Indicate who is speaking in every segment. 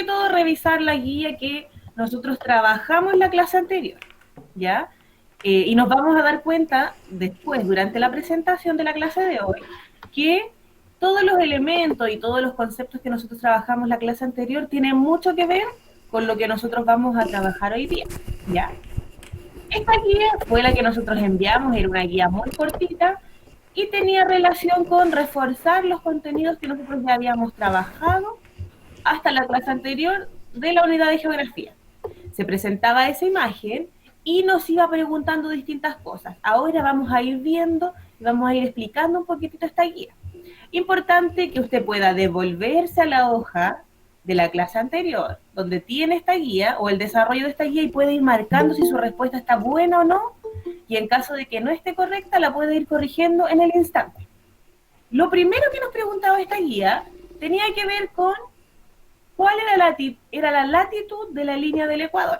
Speaker 1: todo revisar la guía que nosotros trabajamos en la clase anterior, ¿ya? Y nos vamos a dar cuenta después, durante la presentación de la clase de hoy, que todos los elementos y todos los conceptos que nosotros trabajamos en la clase anterior tienen mucho que ver con lo que nosotros vamos a trabajar hoy día, ¿ya? Esta guía fue la que nosotros enviamos, era una guía muy cortita y tenía relación con reforzar los contenidos que nosotros ya habíamos trabajado hasta la clase anterior de la unidad de geografía. Se presentaba esa imagen y nos iba preguntando distintas cosas. Ahora vamos a ir viendo y vamos a ir explicando un poquitito esta guía. Importante que usted pueda devolverse a la hoja de la clase anterior, donde tiene esta guía o el desarrollo de esta guía y puede ir marcando si su respuesta está buena o no, y en caso de que no esté correcta, la puede ir corrigiendo en el instante. Lo primero que nos preguntaba esta guía tenía que ver con cuál era la latitud de la línea del Ecuador.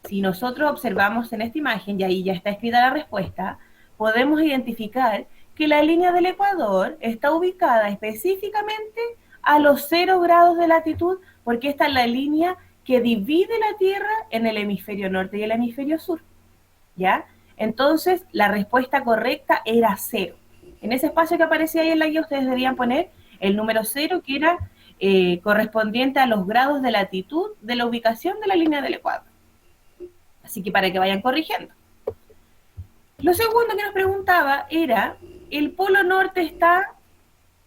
Speaker 1: Si nosotros observamos en esta imagen, y ahí ya está escrita la respuesta, podemos identificar que la línea del Ecuador está ubicada específicamente a los 0 grados de latitud, porque esta es la línea que divide la Tierra en el hemisferio norte y el hemisferio sur, ¿ya? Entonces, la respuesta correcta era 0. En ese espacio que aparecía ahí en la guía, ustedes debían poner el número 0, que era correspondiente a los grados de latitud de la ubicación de la línea del Ecuador. Así que para que vayan corrigiendo. Lo segundo que nos preguntaba era, ¿el polo norte está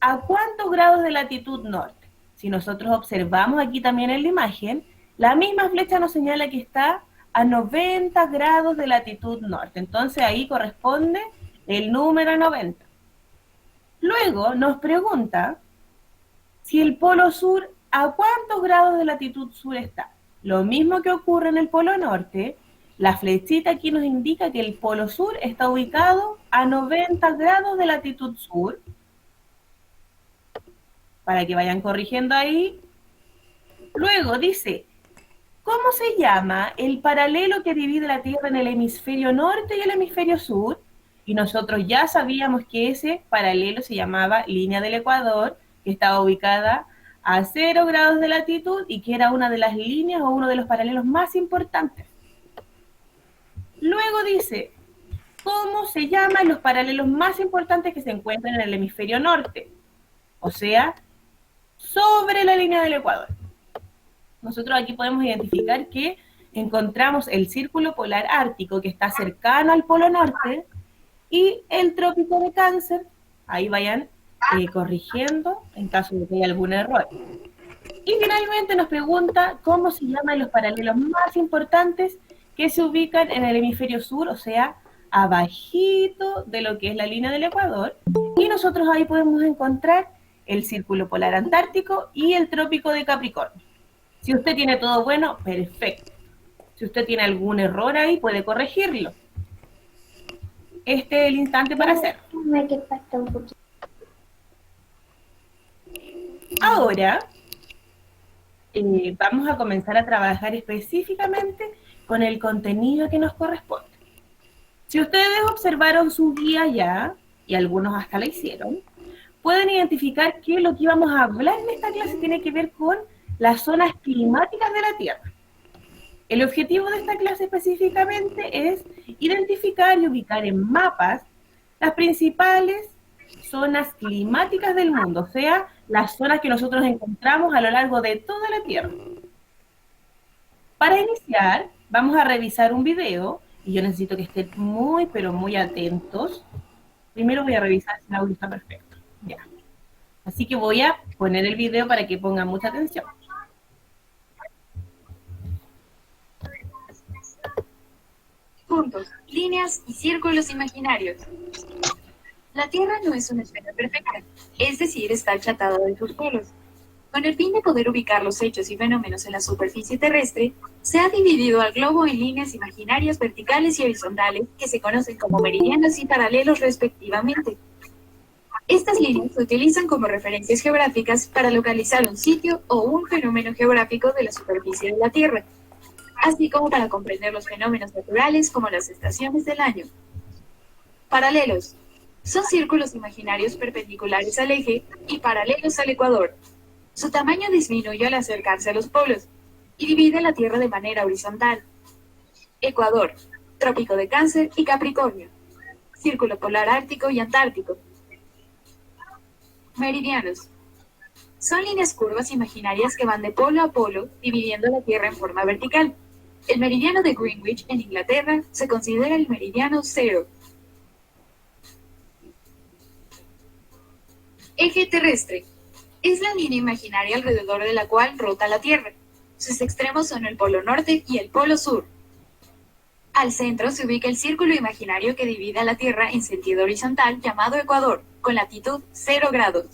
Speaker 1: a cuántos grados de latitud norte? Si nosotros observamos aquí también en la imagen, la misma flecha nos señala que está a 90 grados de latitud norte. Entonces ahí corresponde el número 90. Luego nos pregunta si el polo sur, ¿a cuántos grados de latitud sur está? Lo mismo que ocurre en el polo norte, la flechita aquí nos indica que el polo sur está ubicado a 90 grados de latitud sur. Para que vayan corrigiendo ahí. Luego dice, ¿cómo se llama el paralelo que divide la Tierra en el hemisferio norte y el hemisferio sur? Y nosotros ya sabíamos que ese paralelo se llamaba línea del Ecuador, que estaba ubicada a 0 grados de latitud y que era una de las líneas o uno de los paralelos más importantes. Luego dice, ¿cómo se llaman los paralelos más importantes que se encuentran en el hemisferio norte? O sea, sobre la línea del Ecuador. Nosotros aquí podemos identificar que encontramos el círculo polar ártico que está cercano al polo norte y el trópico de Cáncer. Ahí vayan corrigiendo en caso de que haya algún error. Y finalmente nos pregunta cómo se llaman los paralelos más importantes que se ubican en el hemisferio sur, o sea, abajito de lo que es la línea del Ecuador. Y nosotros ahí podemos encontrar el círculo polar antártico y el trópico de Capricornio. Si usted tiene todo bueno, perfecto. Si usted tiene algún error ahí, puede corregirlo. Este es el instante para hacerlo. Ahora, vamos a comenzar a trabajar específicamente con el contenido que nos corresponde. Si ustedes observaron su guía ya, y algunos hasta la hicieron, pueden identificar que lo que íbamos a hablar en esta clase tiene que ver con las zonas climáticas de la Tierra. El objetivo de esta clase específicamente es identificar y ubicar en mapas las principales zonas climáticas del mundo, o sea, las zonas que nosotros encontramos a lo largo de toda la Tierra. Para iniciar, vamos a revisar un video, y yo necesito que estén muy, pero muy atentos. Primero voy a revisar si el audio está perfecto. Ya. Así que voy a poner el video para que pongan mucha atención.
Speaker 2: Puntos, líneas y círculos imaginarios. La Tierra no es una esfera perfecta, es decir, está achatada de sus polos. Con el fin de poder ubicar los hechos y fenómenos en la superficie terrestre, se ha dividido al globo en líneas imaginarias verticales y horizontales que se conocen como meridianos y paralelos respectivamente. Estas líneas se utilizan como referencias geográficas para localizar un sitio o un fenómeno geográfico de la superficie de la Tierra, así como para comprender los fenómenos naturales como las estaciones del año. Paralelos. Son círculos imaginarios perpendiculares al eje y paralelos al ecuador. Su tamaño disminuye al acercarse a los polos y divide la Tierra de manera horizontal. Ecuador, Trópico de Cáncer y Capricornio. Círculo polar ártico y antártico. Meridianos. Son líneas curvas imaginarias que van de polo a polo, dividiendo la Tierra en forma vertical. El meridiano de Greenwich, en Inglaterra, se considera el meridiano cero. Eje terrestre. Es la línea imaginaria alrededor de la cual rota la Tierra. Sus extremos son el polo norte y el polo sur. Al centro se ubica el círculo imaginario que divide a la Tierra en sentido horizontal llamado Ecuador, con latitud 0 grados.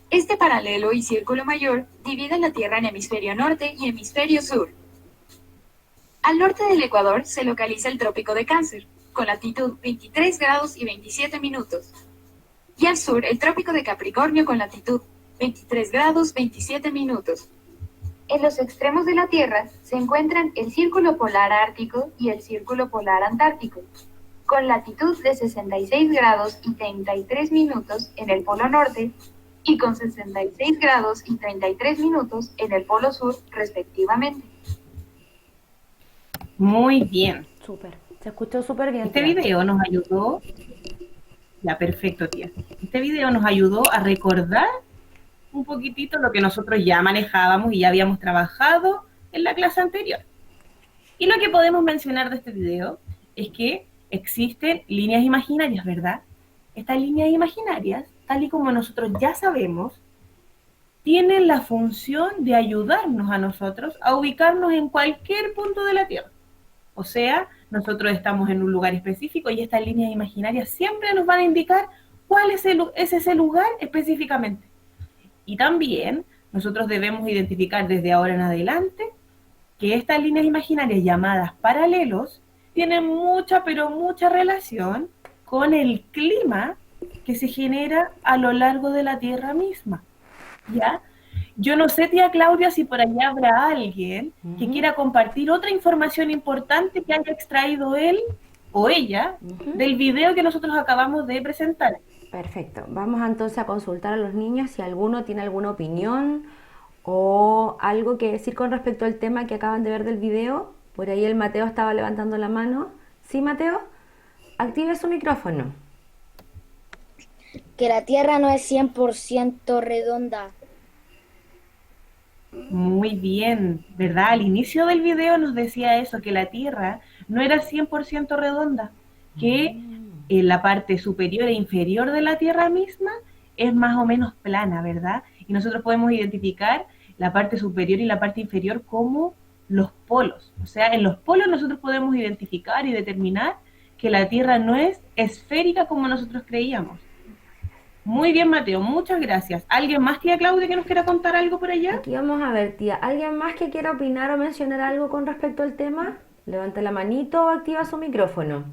Speaker 2: Este paralelo y círculo mayor divide la Tierra en hemisferio norte y hemisferio sur. Al norte del Ecuador se localiza el Trópico de Cáncer, con latitud 23 grados y 27 minutos. Y al sur el Trópico de Capricornio con latitud 23 grados 27 minutos. En los extremos de la Tierra se encuentran el Círculo Polar Ártico y el Círculo Polar Antártico, con latitud de 66 grados y 33 minutos en el Polo Norte y con 66 grados y 33 minutos en el Polo Sur, respectivamente.
Speaker 1: Muy bien.
Speaker 3: Súper, se escuchó súper bien.
Speaker 1: Este
Speaker 3: tía.
Speaker 1: video nos ayudó, ya perfecto, tía. Este video nos ayudó a recordar un poquitito lo que nosotros ya manejábamos y ya habíamos trabajado en la clase anterior. Y lo que podemos mencionar de este video es que existen líneas imaginarias, ¿verdad? Estas líneas imaginarias, tal y como nosotros ya sabemos, tienen la función de ayudarnos a nosotros a ubicarnos en cualquier punto de la Tierra. O sea, nosotros estamos en un lugar específico y estas líneas imaginarias siempre nos van a indicar cuál es ese lugar específicamente. Y también nosotros debemos identificar desde ahora en adelante que estas líneas imaginarias llamadas paralelos tienen mucha, pero mucha relación con el clima que se genera a lo largo de la Tierra misma, ¿ya? Yo no sé, tía Claudia, si por allá habrá alguien que quiera compartir otra información importante que haya extraído él o ella del video que nosotros acabamos de presentar.
Speaker 3: Perfecto. Vamos entonces a consultar a los niños si alguno tiene alguna opinión o algo que decir con respecto al tema que acaban de ver del video. Por ahí el Mateo estaba levantando la mano. ¿Sí, Mateo? Active su micrófono.
Speaker 4: Que la Tierra no es 100% redonda.
Speaker 1: Muy bien, ¿verdad? Al inicio del video nos decía eso, que la Tierra no era 100% redonda, que en la parte superior e inferior de la Tierra misma es más o menos plana, ¿verdad? Y nosotros podemos identificar la parte superior y la parte inferior como los polos. O sea, en los polos nosotros podemos identificar y determinar que la Tierra no es esférica como nosotros creíamos. Muy bien, Mateo, muchas gracias. ¿Alguien más, tía Claudia, que nos quiera contar algo por allá?
Speaker 3: Aquí vamos a ver, tía. ¿Alguien más que quiera opinar o mencionar algo con respecto al tema? Levanta la manito o activa su micrófono.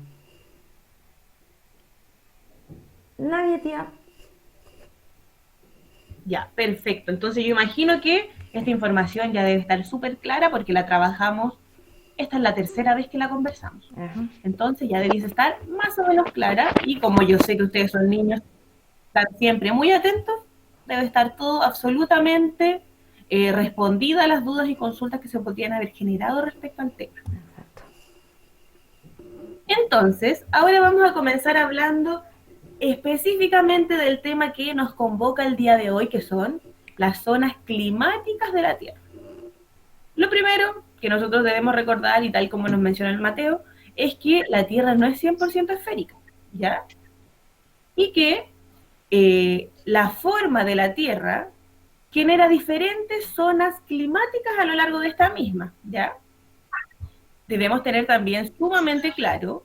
Speaker 3: Nadie, tía.
Speaker 1: Ya, perfecto. Entonces yo imagino que esta información ya debe estar súper clara porque la trabajamos, esta es la tercera vez que la conversamos. Entonces ya debiese estar más o menos clara y como yo sé que ustedes son niños, están siempre muy atentos, debe estar todo absolutamente respondido a las dudas y consultas que se podrían haber generado respecto al tema.
Speaker 3: Exacto.
Speaker 1: Entonces, ahora vamos a comenzar hablando específicamente del tema que nos convoca el día de hoy, que son las zonas climáticas de la Tierra. Lo primero que nosotros debemos recordar, y tal como nos menciona el Mateo, es que la Tierra no es 100% esférica, ¿ya? Y que la forma de la Tierra genera diferentes zonas climáticas a lo largo de esta misma, ¿ya? Debemos tener también sumamente claro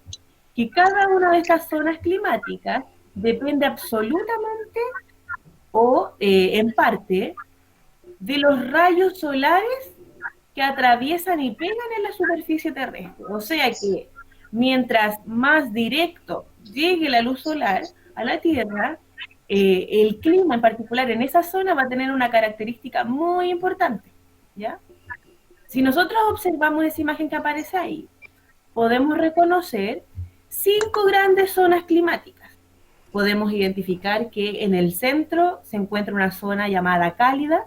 Speaker 1: que cada una de estas zonas climáticas depende absolutamente o en parte de los rayos solares que atraviesan y pegan en la superficie terrestre. O sea que mientras más directo llegue la luz solar a la Tierra, el clima en particular en esa zona va a tener una característica muy importante, ¿ya? Si nosotros observamos esa imagen que aparece ahí, podemos reconocer 5 grandes zonas climáticas. Podemos identificar que en el centro se encuentra una zona llamada cálida,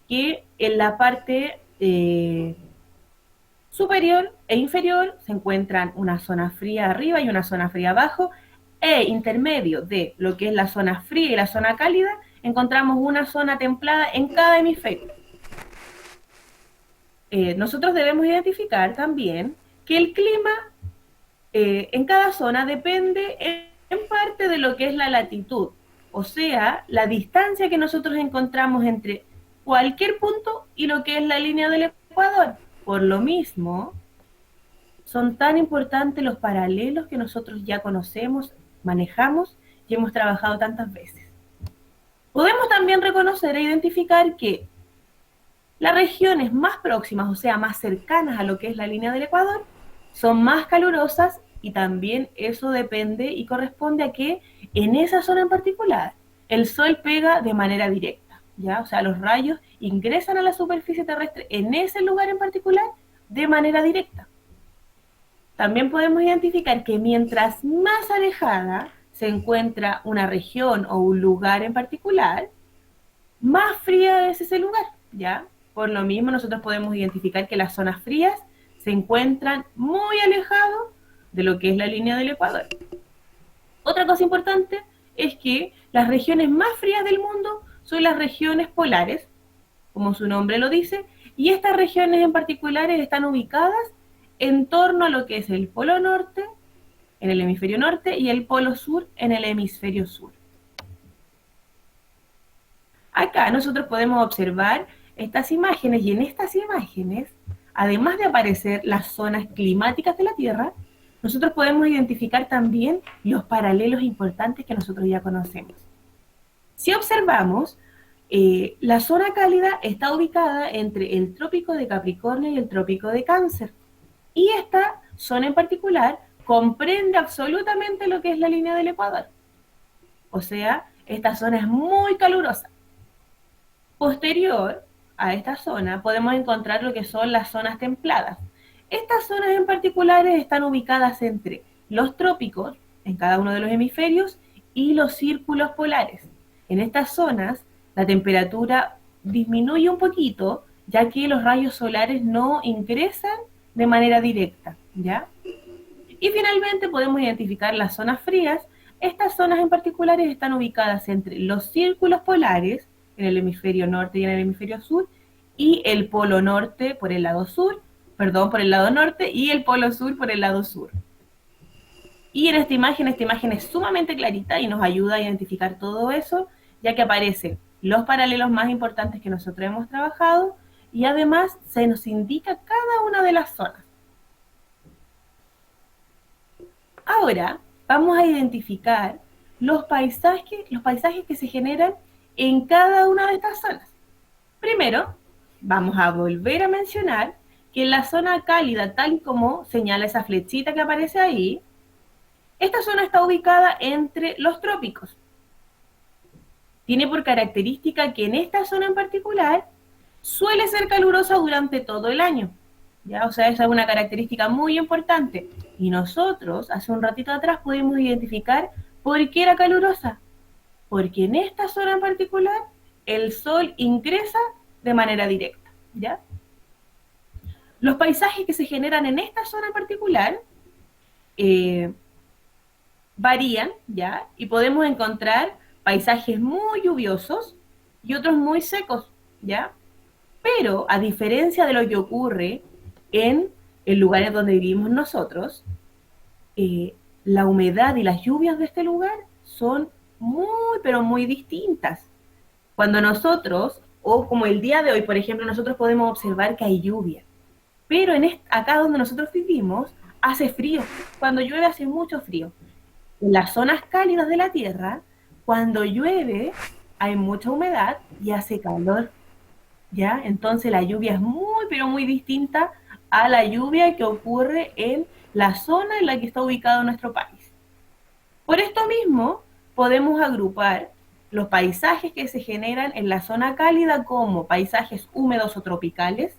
Speaker 1: que en la parte superior e inferior se encuentran una zona fría arriba y una zona fría abajo, e intermedio de lo que es la zona fría y la zona cálida, encontramos una zona templada en cada hemisferio. Nosotros debemos identificar también que el clima en cada zona depende en parte de lo que es la latitud, o sea, la distancia que nosotros encontramos entre cualquier punto y lo que es la línea del ecuador. Por lo mismo, son tan importantes los paralelos que nosotros ya conocemos, manejamos y hemos trabajado tantas veces. Podemos también reconocer e identificar que las regiones más próximas, o sea, más cercanas a lo que es la línea del ecuador, son más calurosas, y también eso depende y corresponde a que en esa zona en particular el sol pega de manera directa, ¿ya? O sea, los rayos ingresan a la superficie terrestre en ese lugar en particular de manera directa. También podemos identificar que mientras más alejada se encuentra una región o un lugar en particular, más fría es ese lugar, ¿ya? Por lo mismo, nosotros podemos identificar que las zonas frías se encuentran muy alejados de lo que es la línea del ecuador. Otra cosa importante es que las regiones más frías del mundo son las regiones polares, como su nombre lo dice, y estas regiones en particular están ubicadas en torno a lo que es el polo norte, en el hemisferio norte, y el polo sur, en el hemisferio sur. Acá nosotros podemos observar estas imágenes, y en estas imágenes, además de aparecer las zonas climáticas de la Tierra, nosotros podemos identificar también los paralelos importantes que nosotros ya conocemos. Si observamos, la zona cálida está ubicada entre el trópico de Capricornio y el trópico de Cáncer, y esta zona en particular comprende absolutamente lo que es la línea del ecuador. O sea, esta zona es muy calurosa. Posterior a esta zona podemos encontrar lo que son las zonas templadas. Estas zonas en particular están ubicadas entre los trópicos, en cada uno de los hemisferios, y los círculos polares. En estas zonas la temperatura disminuye un poquito, ya que los rayos solares no ingresan de manera directa, ¿ya? Y finalmente podemos identificar las zonas frías. Estas zonas en particular están ubicadas entre los círculos polares, en el hemisferio norte y en el hemisferio sur, y el polo norte por el lado sur, por el lado norte, y el polo sur por el lado sur. Y en esta imagen es sumamente clarita y nos ayuda a identificar todo eso, ya que aparecen los paralelos más importantes que nosotros hemos trabajado, y además se nos indica cada una de las zonas. Ahora vamos a identificar los paisajes que se generan en cada una de estas zonas. Primero, vamos a volver a mencionar que en la zona cálida, tal como señala esa flechita que aparece ahí, esta zona está ubicada entre los trópicos. Tiene por característica que en esta zona en particular suele ser calurosa durante todo el año, ¿ya? O sea, esa es una característica muy importante. Y nosotros, hace un ratito atrás, pudimos identificar por qué era calurosa. Porque en esta zona en particular, el sol ingresa de manera directa, ¿ya? Los paisajes que se generan en esta zona en particular varían, ¿ya? Y podemos encontrar paisajes muy lluviosos y otros muy secos, ¿ya? Pero, a diferencia de lo que ocurre en lugares donde vivimos nosotros, la humedad y las lluvias de este lugar son muy, pero muy distintas. Cuando nosotros, o como el día de hoy, por ejemplo, nosotros podemos observar que hay lluvia, pero acá donde nosotros vivimos hace frío. Cuando llueve hace mucho frío. En las zonas cálidas de la Tierra, cuando llueve hay mucha humedad y hace calor, ¿ya? Entonces la lluvia es muy, pero muy distinta a la lluvia que ocurre en la zona en la que está ubicado nuestro país. Por esto mismo, podemos agrupar los paisajes que se generan en la zona cálida como paisajes húmedos o tropicales.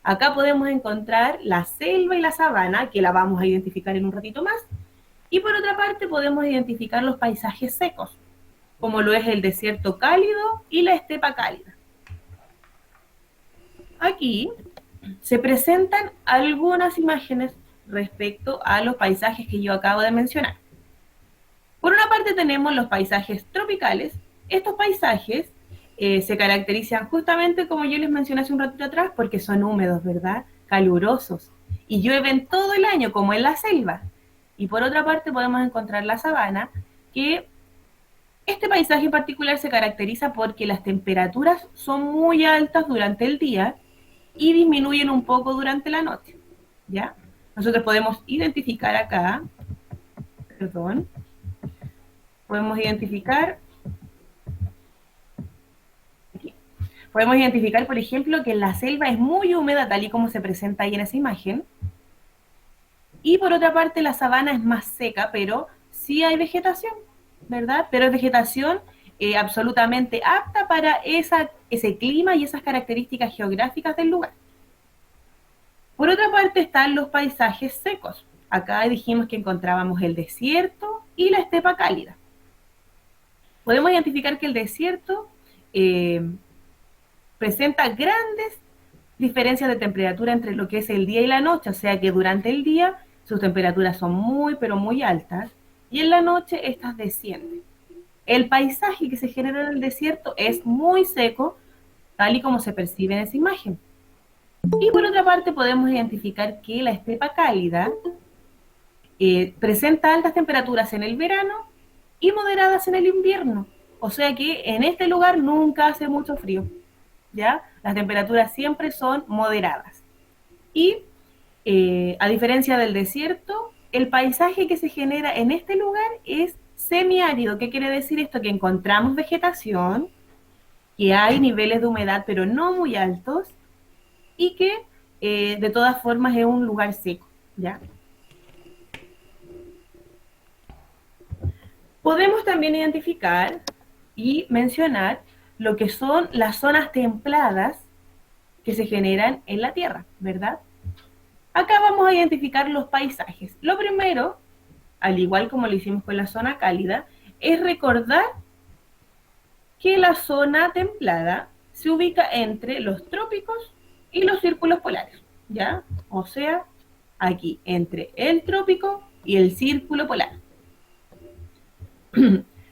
Speaker 1: Acá podemos encontrar la selva y la sabana, que la vamos a identificar en un ratito más. Y por otra parte podemos identificar los paisajes secos, como lo es el desierto cálido y la estepa cálida. aquí se presentan algunas imágenes respecto a los paisajes que yo acabo de mencionar. Por una parte tenemos los paisajes tropicales. Estos paisajes se caracterizan justamente, como yo les mencioné hace un ratito atrás, porque son húmedos, ¿verdad? Calurosos. Y llueven todo el año, como en la selva. Y por otra parte podemos encontrar la sabana, que este paisaje en particular se caracteriza porque las temperaturas son muy altas durante el día y disminuyen un poco durante la noche, ¿ya? Nosotros podemos identificar acá, podemos identificar, por ejemplo, que la selva es muy húmeda, tal y como se presenta ahí en esa imagen, y por otra parte la sabana es más seca, pero sí hay vegetación, ¿verdad? Pero es vegetación absolutamente apta para ese clima y esas características geográficas del lugar. Por otra parte están los paisajes secos. Acá dijimos que encontrábamos el desierto y la estepa cálida. Podemos identificar que el desierto presenta grandes diferencias de temperatura entre lo que es el día y la noche, o sea que durante el día sus temperaturas son muy, pero muy altas, y en la noche estas descienden. El paisaje que se genera en el desierto es muy seco, tal y como se percibe en esa imagen. Y por otra parte podemos identificar que la estepa cálida presenta altas temperaturas en el verano y moderadas en el invierno. O sea que en este lugar nunca hace mucho frío, ¿ya? Las temperaturas siempre son moderadas. Y a diferencia del desierto, el paisaje que se genera en este lugar es semiárido. ¿Qué quiere decir esto? Que encontramos vegetación, que hay niveles de humedad pero no muy altos, y que de todas formas es un lugar seco, ¿ya? Podemos también identificar y mencionar lo que son las zonas templadas que se generan en la Tierra, ¿verdad? Acá vamos a identificar los paisajes. Lo primero, al igual como lo hicimos con la zona cálida, es recordar que la zona templada se ubica entre los trópicos y los círculos polares, ¿ya? O sea, aquí, entre el trópico y el círculo polar.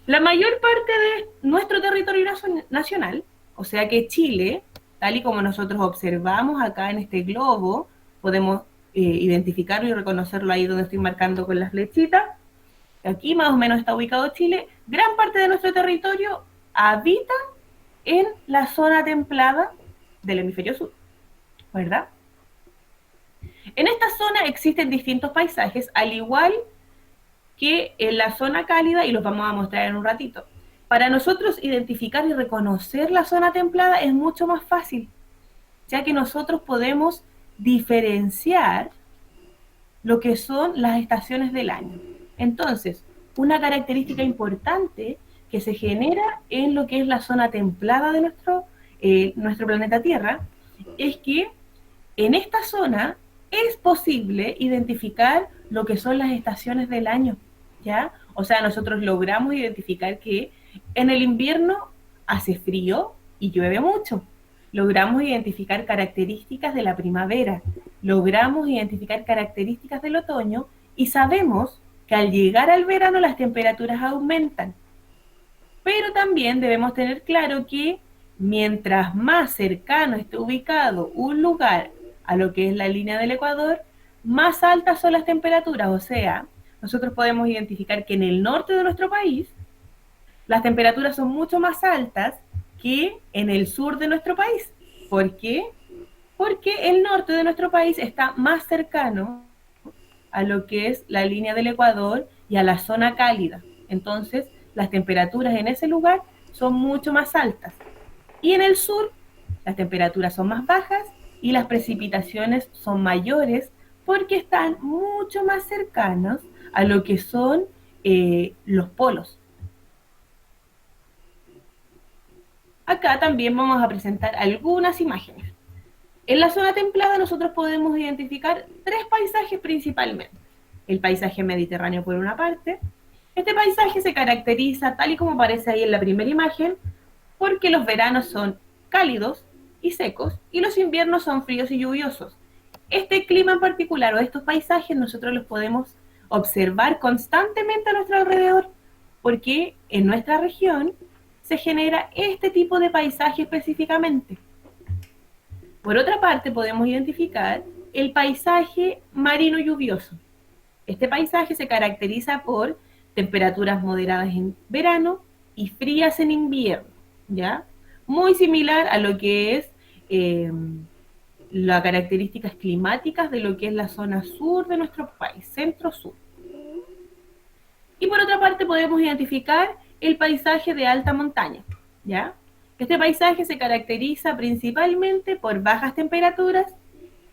Speaker 1: La mayor parte de nuestro territorio nacional, o sea que Chile, tal y como nosotros observamos acá en este globo, podemos identificarlo y reconocerlo ahí donde estoy marcando con la flechita. Aquí más o menos está ubicado Chile. Gran parte de nuestro territorio habita en la zona templada del hemisferio sur, ¿verdad? En esta zona existen distintos paisajes, al igual que en la zona cálida, y los vamos a mostrar en un ratito. Para nosotros identificar y reconocer la zona templada es mucho más fácil, ya que nosotros podemos diferenciar lo que son las estaciones del año. Entonces, una característica importante que se genera en lo que es la zona templada de nuestro planeta Tierra es que en esta zona es posible identificar lo que son las estaciones del año, ¿ya? O sea, nosotros logramos identificar que en el invierno hace frío y llueve mucho. Logramos identificar características de la primavera, logramos identificar características del otoño y sabemos que al llegar al verano las temperaturas aumentan. Pero también debemos tener claro que mientras más cercano esté ubicado un lugar a lo que es la línea del Ecuador, más altas son las temperaturas. O sea, nosotros podemos identificar que en el norte de nuestro país las temperaturas son mucho más altas que en el sur de nuestro país. ¿Por qué? Porque el norte de nuestro país está más cercano a lo que es la línea del Ecuador y a la zona cálida. Entonces, las temperaturas en ese lugar son mucho más altas. Y en el sur, las temperaturas son más bajas y las precipitaciones son mayores porque están mucho más cercanos a lo que son los polos. Acá también vamos a presentar algunas imágenes. En la zona templada nosotros podemos identificar tres paisajes principalmente. El paisaje mediterráneo por una parte. Este paisaje se caracteriza, tal y como aparece ahí en la primera imagen, porque los veranos son cálidos y secos, y los inviernos son fríos y lluviosos. Este clima en particular o estos paisajes nosotros los podemos observar constantemente a nuestro alrededor, porque en nuestra región se genera este tipo de paisaje específicamente. Por otra parte, podemos identificar el paisaje marino lluvioso. Este paisaje se caracteriza por temperaturas moderadas en verano y frías en invierno, ¿ya? Muy similar a lo que es las características climáticas de lo que es la zona sur de nuestro país, centro-sur. Y por otra parte podemos identificar el paisaje de alta montaña, ¿ya? Este paisaje se caracteriza principalmente por bajas temperaturas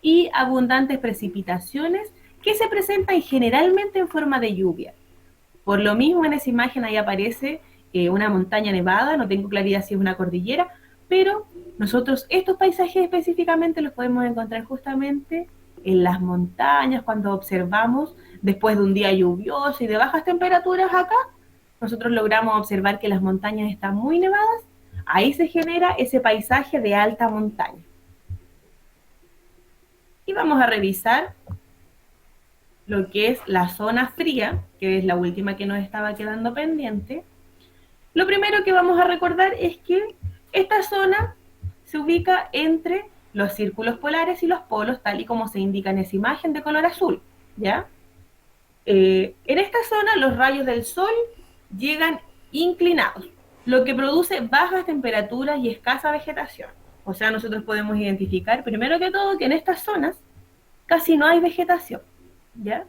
Speaker 1: y abundantes precipitaciones que se presentan generalmente en forma de lluvia. Por lo mismo en esa imagen ahí aparece una montaña nevada, no tengo claridad si es una cordillera, pero nosotros estos paisajes específicamente los podemos encontrar justamente en las montañas, cuando observamos después de un día lluvioso y de bajas temperaturas acá, nosotros logramos observar que las montañas están muy nevadas, ahí se genera ese paisaje de alta montaña. Y vamos a revisar lo que es la zona fría, que es la última que nos estaba quedando pendiente. Lo primero que vamos a recordar es que esta zona se ubica entre los círculos polares y los polos, tal y como se indica en esa imagen de color azul, ¿ya? En esta zona los rayos del sol llegan inclinados, lo que produce bajas temperaturas y escasa vegetación. O sea, nosotros podemos identificar, primero que todo, que en estas zonas casi no hay vegetación, ¿ya?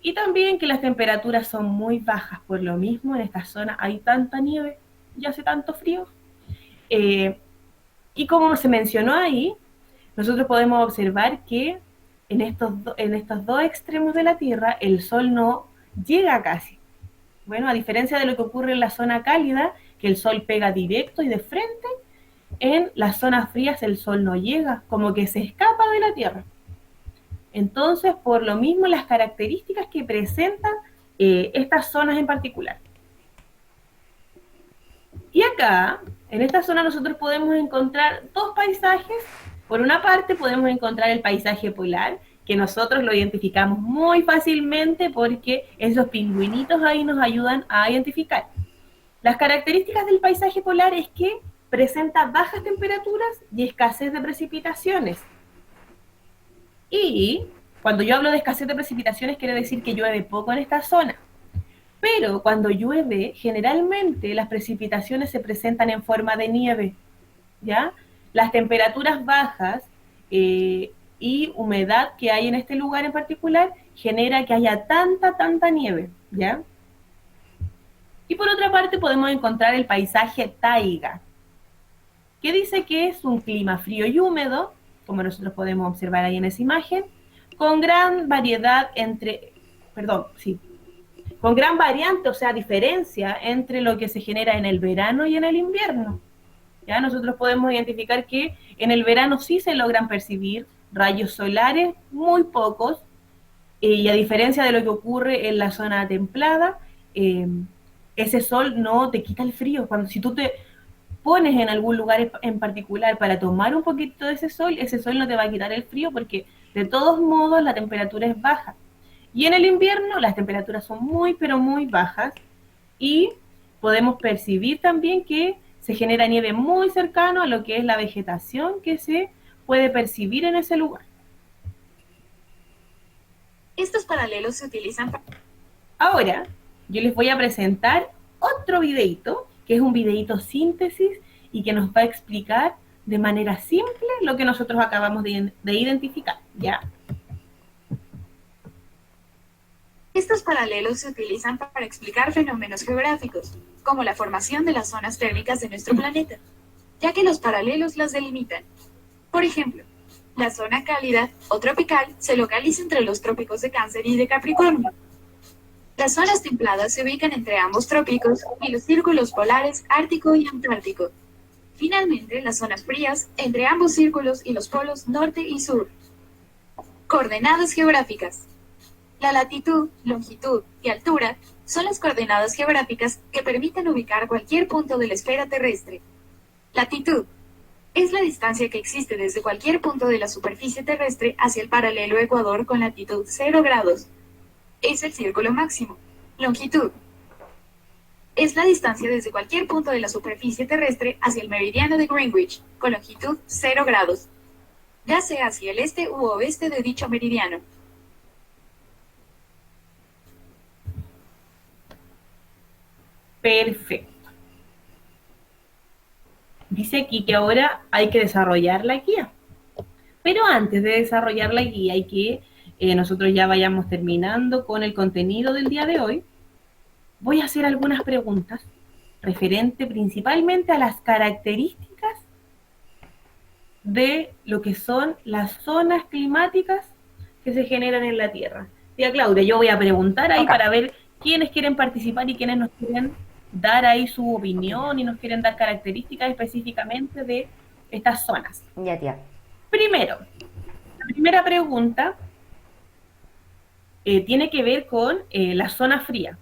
Speaker 1: Y también que las temperaturas son muy bajas, por lo mismo en esta zona hay tanta nieve y hace tanto frío. Y como se mencionó ahí, nosotros podemos observar que en estos dos extremos de la Tierra el sol no llega casi. Bueno, a diferencia de lo que ocurre en la zona cálida, que el sol pega directo y de frente, en las zonas frías el sol no llega, como que se escapa de la Tierra. Entonces, por lo mismo, las características que presentan estas zonas en particular. Y acá, en esta zona, nosotros podemos encontrar dos paisajes. Por una parte, podemos encontrar el paisaje polar, que nosotros lo identificamos muy fácilmente porque esos pingüinitos ahí nos ayudan a identificar. Las características del paisaje polar es que presenta bajas temperaturas y escasez de precipitaciones. Y cuando yo hablo de escasez de precipitaciones, quiere decir que llueve poco en esta zona. Pero cuando llueve, generalmente las precipitaciones se presentan en forma de nieve, ¿ya? Las temperaturas bajas y humedad que hay en este lugar en particular genera que haya tanta nieve, ¿ya? Y por otra parte podemos encontrar el paisaje taiga, que dice que es un clima frío y húmedo, como nosotros podemos observar ahí en esa imagen, con gran variedad con gran variante, o sea, diferencia entre lo que se genera en el verano y en el invierno. ¿Ya? Nosotros podemos identificar que en el verano sí se logran percibir rayos solares, muy pocos, y a diferencia de lo que ocurre en la zona templada, ese sol no te quita el frío. Si tú te pones en algún lugar en particular para tomar un poquito de ese sol no te va a quitar el frío porque de todos modos la temperatura es baja. Y en el invierno las temperaturas son muy, pero muy bajas y podemos percibir también que se genera nieve muy cercano a lo que es la vegetación que se puede percibir en ese lugar.
Speaker 2: Estos paralelos se utilizan para...
Speaker 1: Ahora, yo les voy a presentar otro videito, que es un videito síntesis y que nos va a explicar de manera simple lo que nosotros acabamos de identificar, ¿ya?
Speaker 2: Estos paralelos se utilizan para explicar fenómenos geográficos, como la formación de las zonas térmicas de nuestro planeta, ya que los paralelos las delimitan. Por ejemplo, la zona cálida o tropical se localiza entre los trópicos de Cáncer y de Capricornio. Las zonas templadas se ubican entre ambos trópicos y los círculos polares Ártico y Antártico. Finalmente, las zonas frías entre ambos círculos y los polos norte y sur. Coordenadas geográficas. La latitud, longitud y altura son las coordenadas geográficas que permiten ubicar cualquier punto de la esfera terrestre. Latitud. Es la distancia que existe desde cualquier punto de la superficie terrestre hacia el paralelo ecuador con latitud 0 grados. Es el círculo máximo. Longitud. Es la distancia desde cualquier punto de la superficie terrestre hacia el meridiano de Greenwich, con longitud 0 grados, ya sea hacia el este u oeste de dicho meridiano.
Speaker 1: Perfecto. Dice aquí que ahora hay que desarrollar la guía. Pero antes de desarrollar la guía y que nosotros ya vayamos terminando con el contenido del día de hoy, voy a hacer algunas preguntas referente principalmente a las características de lo que son las zonas climáticas que se generan en la Tierra. Tía Claudia, yo voy a preguntar ahí para ver quiénes quieren participar y quiénes nos quieren dar ahí su opinión y nos quieren dar características específicamente de estas zonas.
Speaker 3: Ya, tía.
Speaker 1: Primero, la primera pregunta tiene que ver con la zona fría.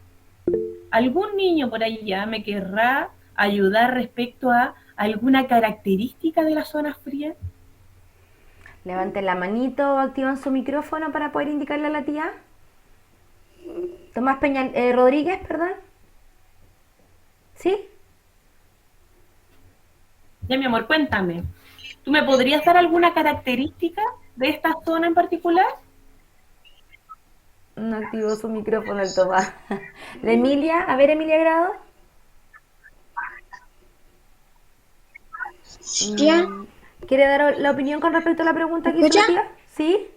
Speaker 1: ¿Algún niño por ahí ya me querrá ayudar respecto a alguna característica de la zona fría?
Speaker 3: Levanten la manito o activan su micrófono para poder indicarle a la tía. Tomás Peña, Rodríguez, perdón. ¿Sí?
Speaker 1: Ya, mi amor, cuéntame. ¿Tú me podrías dar alguna característica de esta zona en particular?
Speaker 3: No activó su micrófono el Tomás. La Emilia, a ver, Emilia Grado.
Speaker 4: Tía,
Speaker 3: ¿Quiere dar la opinión con respecto a la pregunta que hizo la
Speaker 4: ¿escucha?
Speaker 3: tía? ¿Sí?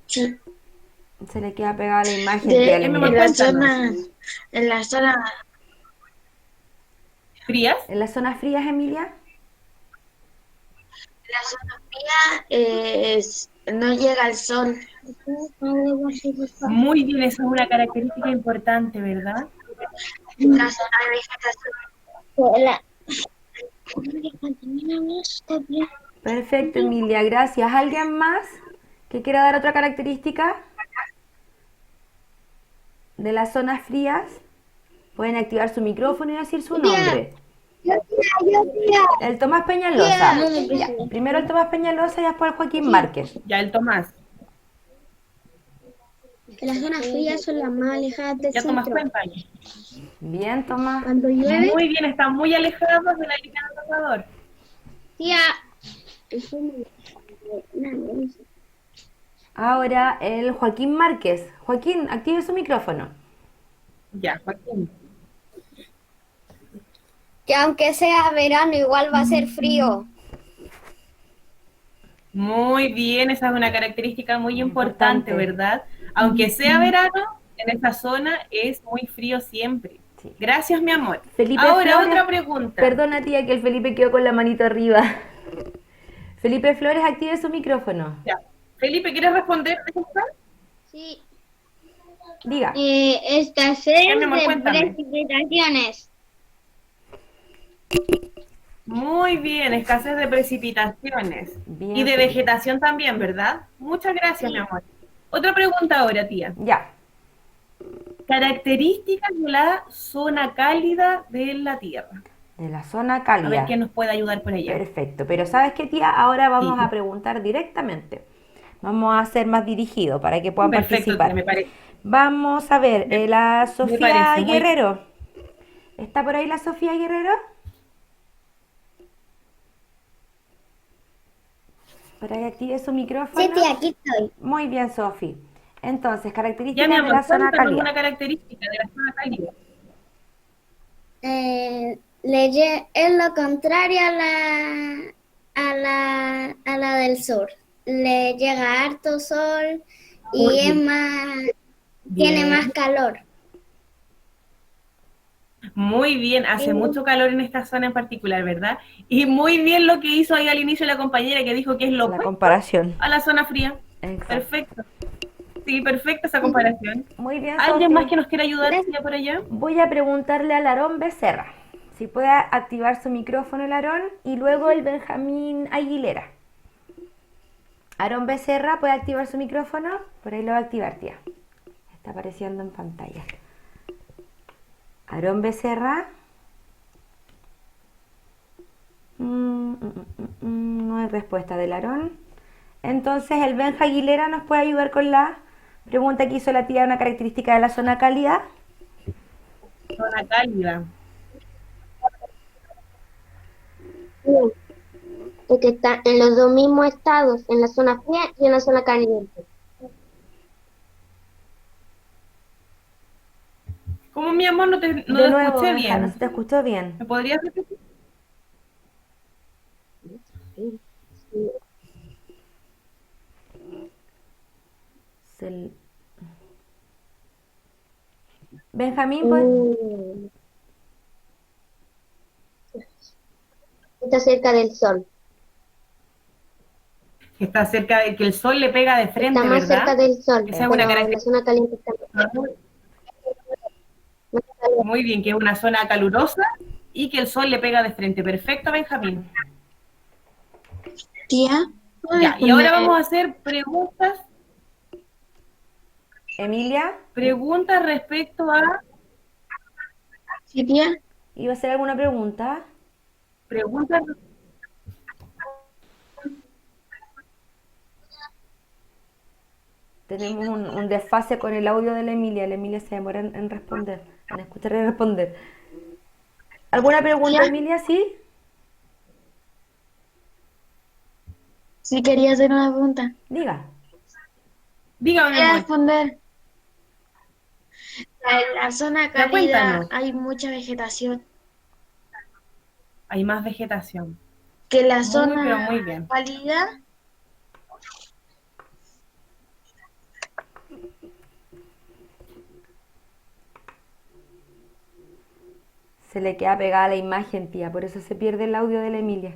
Speaker 4: Sí.
Speaker 3: Se le queda pegada la imagen,
Speaker 4: De,
Speaker 3: tía
Speaker 1: mi
Speaker 3: Emilia.
Speaker 1: amor, cuéntanos.
Speaker 4: en la zona
Speaker 1: ¿Frías?
Speaker 3: ¿En las zonas frías, Emilia?
Speaker 4: fría no llega el sol.
Speaker 1: Muy bien, esa es una característica importante, ¿verdad?
Speaker 4: La zona de vegetación.
Speaker 3: Perfecto, Emilia, gracias. ¿Alguien más que quiera dar otra característica de las zonas frías? Pueden activar su micrófono y decir su nombre. El Tomás Peñalosa. Ya, primero el Tomás Peñalosa y después el Joaquín Márquez.
Speaker 1: Ya, el Tomás.
Speaker 5: Que las zonas frías son las más alejadas del
Speaker 1: Ya, Tomás,
Speaker 5: centro.
Speaker 1: cuéntame.
Speaker 3: Bien, Tomás.
Speaker 5: Cuando llueve,
Speaker 1: Muy bien, están muy alejados de la línea del Ecuador.
Speaker 5: tía.
Speaker 3: Ahora el Joaquín Márquez. Joaquín, active su micrófono.
Speaker 1: Ya, Joaquín.
Speaker 5: Que aunque sea verano, igual va a ser frío.
Speaker 1: Muy bien, esa es una característica muy importante, ¿verdad? Aunque sea verano, en esa zona es muy frío siempre.
Speaker 3: Sí.
Speaker 1: Gracias, mi amor.
Speaker 3: Felipe
Speaker 1: Ahora,
Speaker 3: Flores,
Speaker 1: otra pregunta.
Speaker 3: Perdona, tía, que el Felipe quedó con la manito arriba. Felipe Flores, active su micrófono.
Speaker 1: Ya. Felipe, ¿quieres responder?
Speaker 5: Sí.
Speaker 3: Diga.
Speaker 5: Escasez
Speaker 1: Ya, mi amor,
Speaker 5: de
Speaker 1: cuéntame.
Speaker 5: precipitaciones.
Speaker 1: Muy bien, escasez de precipitaciones.
Speaker 3: Bien,
Speaker 1: Y de
Speaker 3: Felipe.
Speaker 1: vegetación también, ¿verdad? Muchas gracias, mi amor. Otra pregunta ahora, tía.
Speaker 3: Ya.
Speaker 1: Características de la zona cálida de la Tierra.
Speaker 3: De la zona
Speaker 1: A ver
Speaker 3: cálida.
Speaker 1: quién nos puede ayudar por allá.
Speaker 3: Perfecto. Pero ¿sabes qué, tía? Ahora vamos
Speaker 1: Sí.
Speaker 3: a preguntar directamente. Vamos a ser más dirigidos para que puedan
Speaker 1: Perfecto,
Speaker 3: participar.
Speaker 1: tía, me parece.
Speaker 3: Vamos a ver, la Sofía
Speaker 1: parece muy-
Speaker 3: Guerrero. ¿Está por ahí la Sofía Guerrero? Para que active su micrófono.
Speaker 5: Sí, tía, aquí estoy.
Speaker 3: Muy bien, Sofi. Entonces,
Speaker 1: Ya,
Speaker 3: características
Speaker 1: mi
Speaker 3: de
Speaker 1: amor,
Speaker 3: la zona
Speaker 1: cuéntanos
Speaker 3: cálida.
Speaker 1: una característica de la zona cálida.
Speaker 5: Es lo contrario a la del sur. Le llega harto sol y
Speaker 1: Muy
Speaker 5: es
Speaker 1: bien.
Speaker 5: tiene
Speaker 1: Bien.
Speaker 5: más calor.
Speaker 1: Muy bien, hace mucho calor en esta zona en particular, ¿verdad? Y muy bien lo que hizo ahí al inicio la compañera que dijo que es lo
Speaker 3: La
Speaker 1: opuesto
Speaker 3: comparación.
Speaker 1: a la zona fría.
Speaker 3: Exacto.
Speaker 1: Perfecto. Sí, perfecta esa comparación.
Speaker 3: Muy bien,
Speaker 1: ¿Alguien
Speaker 3: Sofi.
Speaker 1: más que nos quiera ayudar tía, por allá?
Speaker 3: Voy a preguntarle a Larón Becerra si puede activar su micrófono, el Aarón, y luego el Benjamín Aguilera. Aarón Becerra, ¿puede activar su micrófono? Por ahí lo va a activar, tía. Está apareciendo en pantalla. Aarón Becerra. No hay respuesta del Aarón. Entonces el Benja Aguilera nos puede ayudar con la pregunta que hizo la tía, una característica de la zona cálida.
Speaker 1: Zona cálida.
Speaker 4: Bien, es que está en los dos mismos estados, en la zona fría y en la zona caliente.
Speaker 1: ¿Cómo, mi amor? No
Speaker 3: De
Speaker 1: te
Speaker 3: nuevo,
Speaker 1: escuché
Speaker 3: Benja, no
Speaker 1: bien.
Speaker 3: se te escuchó bien.
Speaker 1: ¿Me podrías repetir?
Speaker 3: Se- Benjamín, pues,
Speaker 4: Mm, Está cerca del sol.
Speaker 1: Que está cerca de que el sol le pega de
Speaker 4: Está
Speaker 1: frente,
Speaker 4: más cerca
Speaker 1: ¿verdad?
Speaker 4: del sol,
Speaker 1: Esa es una
Speaker 4: pero en la
Speaker 1: característica
Speaker 4: zona caliente está
Speaker 1: muy,
Speaker 4: más caliente.
Speaker 1: muy bien, que es una zona calurosa y que el sol le pega de frente. Perfecto, Benjamín.
Speaker 6: Tía, ¿puedo
Speaker 1: Ya, y ahora
Speaker 6: responder?
Speaker 1: vamos a hacer
Speaker 3: Emilia,
Speaker 1: preguntas respecto a
Speaker 6: Sí, tía.
Speaker 3: ¿iba a hacer alguna pregunta?
Speaker 1: preguntas.
Speaker 3: Tenemos un desfase con el audio de la Emilia. La Emilia se demora en responder, en escuchar y responder. ¿Alguna pregunta,
Speaker 6: Tía,
Speaker 3: Emilia? ¿Sí?
Speaker 6: sí quería hacer una pregunta.
Speaker 3: Diga.
Speaker 1: Dígame, mi
Speaker 6: Quería
Speaker 1: amor.
Speaker 6: responder. En la zona
Speaker 1: Ya
Speaker 6: cálida
Speaker 1: cuéntanos.
Speaker 6: hay mucha vegetación,
Speaker 1: Hay más vegetación.
Speaker 6: que la
Speaker 1: Muy, pero
Speaker 6: zona
Speaker 1: muy bien.
Speaker 6: cálida
Speaker 3: Se le queda pegada la imagen, tía, por eso se pierde el audio de la Emilia.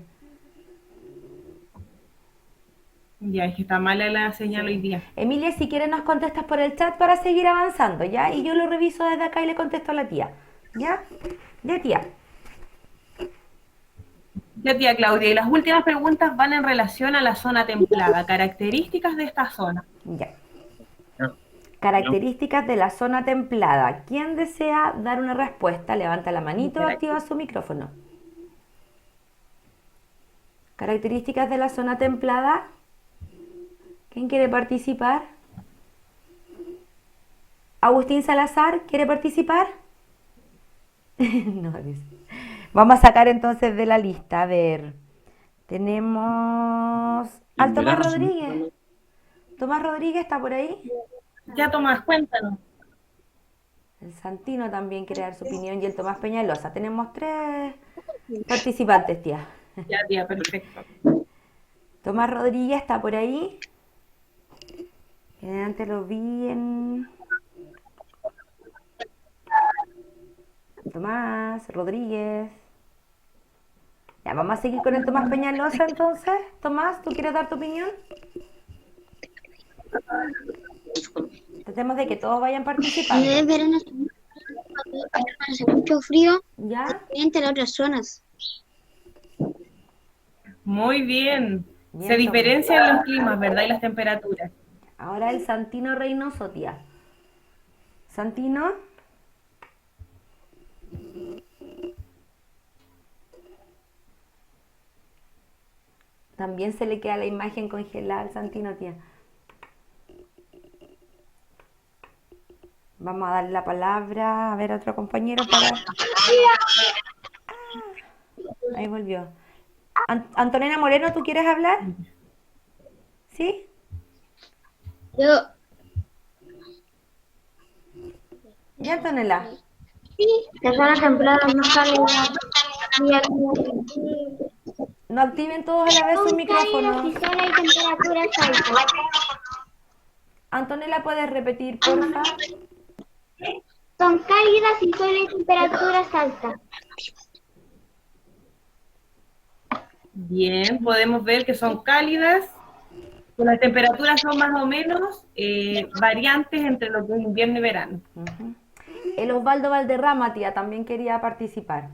Speaker 1: Ya, es que está mala la señal hoy
Speaker 3: Sí.
Speaker 1: día.
Speaker 3: Emilia, si quieres nos contestas por el chat para seguir avanzando, ¿ya? Y yo lo reviso desde acá y le contesto a la tía. ¿Ya? Ya, tía.
Speaker 1: Ya, tía Claudia, y las últimas preguntas van en relación a la zona templada. Características de esta zona.
Speaker 3: Ya. Características de la zona templada. ¿Quién desea dar una respuesta? Levanta la manito o activa su micrófono. Características de la zona templada. ¿Quién quiere participar? Agustín Salazar, ¿quiere participar? No, dice. Vamos a sacar entonces de la lista. A ver. Tenemos al Tomás Rodríguez. Tomás Rodríguez está por ahí.
Speaker 1: Ya, Tomás, cuéntanos.
Speaker 3: El Santino también quiere dar su opinión y el Tomás Peñalosa. Tenemos 3 participantes, tía.
Speaker 1: Ya, tía, perfecto.
Speaker 3: Tomás Rodríguez está por ahí. Antes lo vi en... Tomás Rodríguez. Ya, vamos a seguir con el Tomás Peñalosa entonces. Tomás, ¿tú quieres dar tu opinión? Tratemos de que todos vayan
Speaker 4: En
Speaker 3: participando.
Speaker 4: el verano hace mucho frío,
Speaker 3: ¿Ya?
Speaker 4: diferente a las otras zonas.
Speaker 1: Muy bien.
Speaker 3: Bien,
Speaker 1: Se
Speaker 3: Tomás.
Speaker 1: diferencian los climas, ¿verdad? Y las temperaturas.
Speaker 3: Ahora el Santino Reynoso, tía. Santino. También se le queda la imagen congelada al Santino, tía. Vamos a darle la palabra a ver a otro compañero para... Ahí volvió. Antonella Moreno, ¿tú quieres hablar? ¿Sí?
Speaker 4: Yo,
Speaker 3: Ya, Antonella.
Speaker 4: la zona templada es más cálida.
Speaker 3: No activen todos a la vez sus micrófonos.
Speaker 4: Y solo hay temperaturas altas.
Speaker 3: Antonella, ¿puedes repetir, porfa?
Speaker 4: Son cálidas y solo hay temperaturas altas.
Speaker 1: Bien, podemos ver que son cálidas, que las temperaturas son más o menos variantes entre lo que es invierno y verano.
Speaker 3: Ujú. El Osvaldo Valderrama, tía, también quería participar.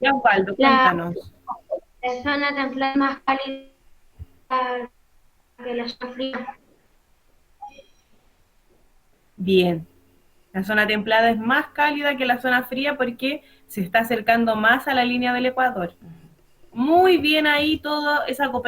Speaker 1: Ya, Osvaldo, cuéntanos.
Speaker 4: La zona templada es más cálida que la zona fría.
Speaker 1: Bien. La zona templada es más cálida que la zona fría porque se está acercando más a la línea del Ecuador. Muy bien ahí toda esa cooperación